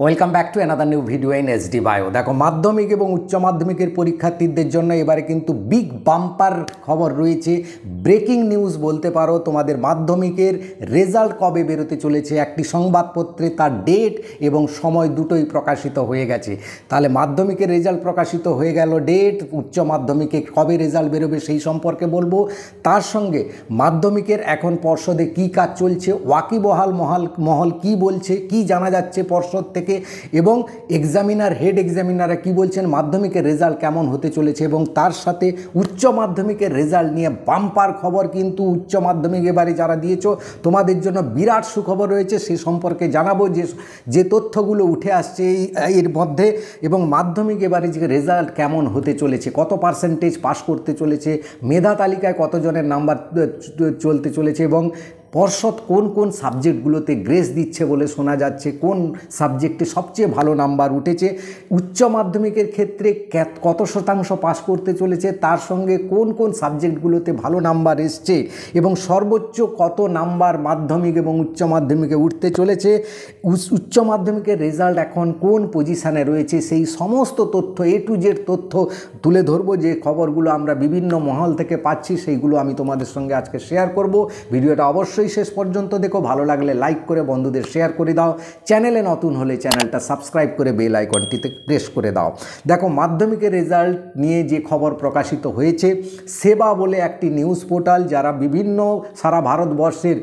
Welcome back to another new video in SD bio. দেখো, মাধ্যমিক এবং উচ্চ মাধ্যমিকের পরীক্ষার্থীদের জন্য এবারে কিন্তু বিগ বাম্পার খবর রয়েছে। ব্রেকিং নিউজ বলতে পারো। তোমাদের মাধ্যমিকের রেজাল্ট কবে বেরোতে চলেছে, একটি সংবাদপত্রে তার ডেট এবং সময় দুটোই প্রকাশিত হয়ে গেছে। তাহলে মাধ্যমিকের রেজাল্ট প্রকাশিত হয়ে গেল, ডেট, উচ্চ মাধ্যমিকে কবে রেজাল্ট বেরোবে সেই সম্পর্কে বলবো। তার সঙ্গে মাধ্যমিকের এখন পর্ষদে কী কাজ চলছে, ওয়াকিবহাল মহল কি বলছে, কি জানা যাচ্ছে পর্ষদ থেকে, এবং এক্সামিনার, হেড এক্সামিনাররা কি বলছেন, মাধ্যমিকের রেজাল্ট কেমন হতে চলেছে, এবং তার সাথে উচ্চ মাধ্যমিকের রেজাল্ট নিয়ে বাম্পার খবর। কিন্তু উচ্চ মাধ্যমিক এবারে যারা দিয়েছো তোমাদের জন্য বিরাট সুখবর রয়েছে, সে সম্পর্কে জানাবো যে তথ্যগুলো উঠে আসছে এর মধ্যে। এবং মাধ্যমিক এবারে যে রেজাল্ট কেমন হতে চলেছে, কত পার্সেন্টেজ পাস করতে চলেছে, মেধা তালিকায় কতজনের নাম্বার চলতে চলেছে, এবং পর্ষদ কোন কোন সাবজেক্টগুলোতে গ্রেস দিচ্ছে বলে শোনা যাচ্ছে, কোন সাবজেক্টে সবচেয়ে ভালো নাম্বার উঠেছে, উচ্চ মাধ্যমিকের ক্ষেত্রে কত শতাংশ পাস করতে চলেছে, তার সঙ্গে কোন কোন সাবজেক্টগুলোতে ভালো নাম্বার এসছে, এবং সর্বোচ্চ কত নাম্বার মাধ্যমিক এবং উচ্চ মাধ্যমিকে উঠতে চলেছে, উচ্চ মাধ্যমিকের রেজাল্ট এখন কোন পজিশানে রয়েছে, সেই সমস্ত তথ্য, এ টু জেড তথ্য তুলে ধরবো। যে খবরগুলো আমরা বিভিন্ন মহল থেকে পাচ্ছি সেইগুলো আমি তোমাদের সঙ্গে আজকে শেয়ার করব। ভিডিওটা অবশ্যই শেষ পর্যন্ত দেখো, ভালো লাগলে লাইক করে বন্ধুদের শেয়ার করে দাও, চ্যানেলে নতুন হলে চ্যানেলটা সাবস্ক্রাইব করে বেল আইকনটিতে প্রেস করে দাও। দেখো, মাধ্যমিকের রেজাল্ট নিয়ে যে খবর প্রকাশিত হয়েছে, সেবা বলে একটি নিউজ পোর্টাল যারা বিভিন্ন সারা ভারতবর্ষের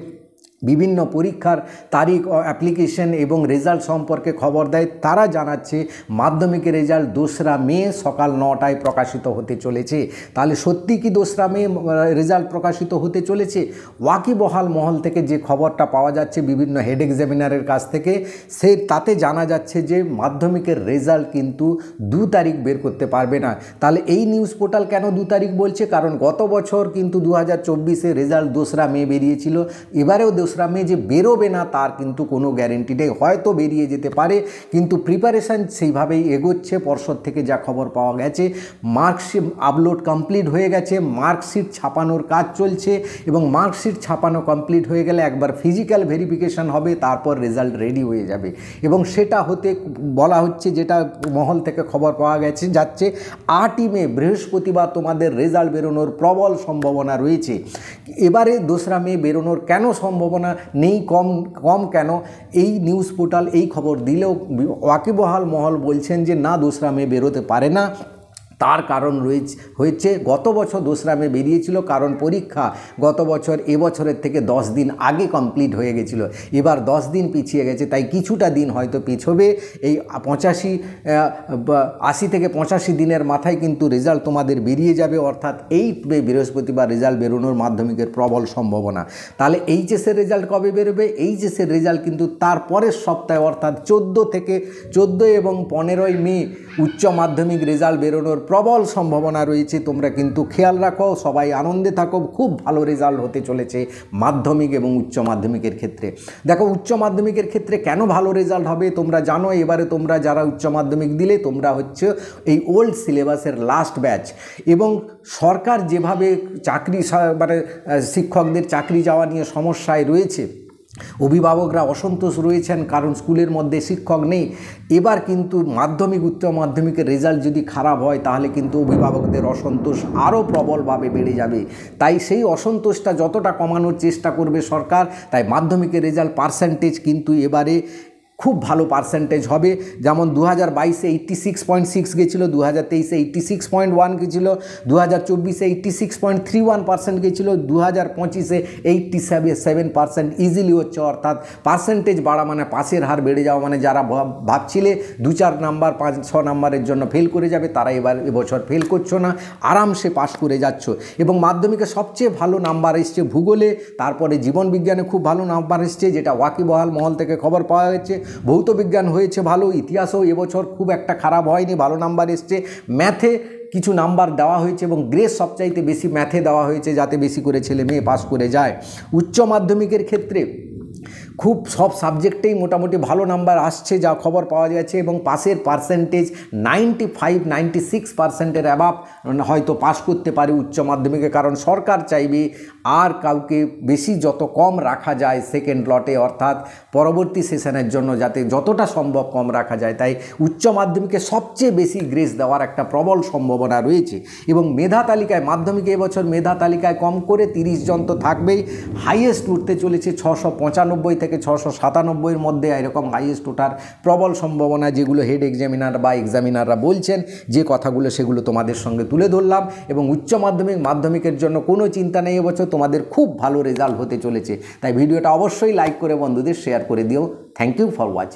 বিভিন্ন পরীক্ষার তারিখ, অ্যাপ্লিকেশন এবং রেজাল্ট সম্পর্কে খবর দেয়, তারা জানাচ্ছে মাধ্যমিকের রেজাল্ট 2রা মে সকাল 9টায় প্রকাশিত হতে চলেছে। তাহলে সত্যি কি 2রা মে রেজাল্ট প্রকাশিত হতে চলেছে? ওয়াকিবহাল মহল থেকে যে খবরটা পাওয়া যাচ্ছে বিভিন্ন হেড এক্সামিনারের কাছ থেকে, তাতে জানা যাচ্ছে যে মাধ্যমিকের রেজাল্ট কিন্তু 2 তারিখ বের করতে পারবে না। তাহলে এই নিউজ পোর্টাল কেন 2 তারিখ বলছে? কারণ গত বছর কিন্তু 2024-এ রেজাল্ট 2রা মে বেরিয়েছিল। এবারেও 2রা মে যে বেরোবে না তার কিন্তু কোনো গ্যারেন্টি নেই, হয়তো বেরিয়ে যেতে পারে, কিন্তু প্রিপারেশান সেইভাবেই এগোচ্ছে। পর্ষদ থেকে যা খবর পাওয়া গেছে, মার্কশিট আপলোড কমপ্লিট হয়ে গেছে, মার্কশিট ছাপানোর কাজ চলছে, এবং মার্কশিট ছাপানো কমপ্লিট হয়ে গেলে একবার ফিজিক্যাল ভেরিফিকেশান হবে, তারপর রেজাল্ট রেডি হয়ে যাবে। এবং সেটা হতে বলা হচ্ছে, যেটা মহল থেকে খবর পাওয়া যাচ্ছে 8ই মে বৃহস্পতিবার তোমাদের রেজাল্ট বেরোনোর প্রবল সম্ভাবনা রয়েছে। এবারে 2রা মে বেরোনোর কেন সম্ভাবনা নেই, কম কেন? এই নিউজ পোর্টাল এই খবর দিলেও ওয়াকিবহাল মহল বলছেন যে না, 2রা মে বেরোতে পারে না। তার কারণ হয়েছে গত বছর 2রা মে বেরিয়েছিল, কারণ পরীক্ষা গত বছর এবছরের থেকে 10 দিন আগে কমপ্লিট হয়ে গেছিলো, এবার 10 দিন পিছিয়ে গেছে, তাই কিছুটা দিন হয়তো পিছবে। এই 80 থেকে 85 দিনের মাথায় কিন্তু রেজাল্ট তোমাদের বেরিয়ে যাবে, অর্থাৎ এই বৃহস্পতিবার রেজাল্ট বেরোনোর মাধ্যমিকের প্রবল সম্ভাবনা। তাহলে এইচএসের রেজাল্ট কবে বেরোবে? এইচএসের রেজাল্ট কিন্তু তার পরের সপ্তাহে, অর্থাৎ 14 এবং 15ই মে উচ্চ মাধ্যমিক রেজাল্ট বেরোনোর প্রবল সম্ভাবনা রয়েছে। তোমরা কিন্তু খেয়াল রাখো, সবাই আনন্দে থাকো, খুব ভালো রেজাল্ট হতে চলেছে মাধ্যমিক এবং উচ্চ মাধ্যমিকের ক্ষেত্রে। দেখো, উচ্চ মাধ্যমিকের ক্ষেত্রে কেন ভালো রেজাল্ট হবে তোমরা জানো। এবারে তোমরা যারা উচ্চ মাধ্যমিক দিলে, তোমরা হচ্ছে এই ওল্ড সিলেবাসের লাস্ট ব্যাচ, এবং সরকার যেভাবে শিক্ষকদের চাকরি যাওয়া নিয়ে সমস্যায় রয়েছে, অভিভাবকরা অসন্তোষ রয়েছেন, কারণ স্কুলের মধ্যে শিক্ষক নেই। এবার কিন্তু মাধ্যমিক, উচ্চ মাধ্যমিকের রেজাল্ট যদি খারাপ হয়, তাহলে কিন্তু অভিভাবকদের অসন্তোষ আরও প্রবলভাবে বেড়ে যাবে। তাই সেই অসন্তোষটা যতটা কমানোর চেষ্টা করবে সরকার, তাই মাধ্যমিকের রেজাল্ট পার্সেন্টেজ কিন্তু এবারে খুব ভালো পার্সেন্টেজ হবে। যেমন 2022-এ 86.6 গেছিলো, 2023-এ 86.1 গেছিলো, 2024-এ 86.31% গেছিলো, 2025-এ 87% ইজিলি হচ্ছে। অর্থাৎ পার্সেন্টেজ বাড়া মানে পাসের হার বেড়ে যাওয়া, মানে যারা ভাবছিলে 2-4 নাম্বার 5-6 নাম্বারের জন্য ফেল করে যাবে, তারা এবছর ফেল করছো না, আরামসে পাস করে যাচ্ছ। এবং মাধ্যমিকে সবচেয়ে ভালো নাম্বার এসছে ভূগোলে, তারপরে জীবনবিজ্ঞানে খুব ভালো নাম্বার এসছে, যেটা ওয়াকিবহাল মহল থেকে খবর পাওয়া গেছে। ভৌত বিজ্ঞান হয়েছে ভালো, ইতিহাসও এবছর খুব একটা খারাপ হয়নি, ভালো নাম্বার এসছে। ম্যাথে কিছু নাম্বার দেওয়া হয়েছে, এবং গ্রেস সবচাইতে বেশি ম্যাথে দেওয়া হয়েছে, যাতে বেশি করে ছেলে মেয়ে পাস করে যায়। উচ্চ মাধ্যমিকের ক্ষেত্রে খুব সব সাবজেক্টেই মোটামুটি ভালো নাম্বার আসছে যা খবর পাওয়া যাচ্ছে, এবং পাসের পার্সেন্টেজ 95-96% অ্যাবাভ হয়তো পাস করতে পারে উচ্চ মাধ্যমিকে, কারণ সরকার চাইবে আর কাউকে বেশি যত কম রাখা যায় সেকেন্ড লটে, অর্থাৎ পরবর্তী সেশনের জন্য যাতে যতটা সম্ভব কম রাখা যায়। তাই উচ্চ মাধ্যমিকে সবচেয়ে বেশি গ্রেস দেওয়ার একটা প্রবল সম্ভাবনা রয়েছে। এবং মেধা তালিকায় মাধ্যমিকে এবছর মেধা তালিকায় কম করে 30 জন তো থাকবেই, হাইয়েস্ট উঠতে চলেছে 695 থেকে 697-এর মধ্যে, এরকম হাইয়েস্ট ওঠার প্রবল সম্ভাবনা, যেগুলো হেড এক্সামিনার বা এক্সামিনাররা বলছেন যে কথাগুলো সেগুলো তোমাদের সঙ্গে তুলে ধরলাম। এবং উচ্চ মাধ্যমিকের জন্য কোনো চিন্তা নেই, এবছর তোমাদের খুব ভালো রেজাল্ট হতে চলেছে। তাই ভিডিওটা অবশ্যই লাইক করে বন্ধুদের শেয়ার করে দিও। Thank you for watching.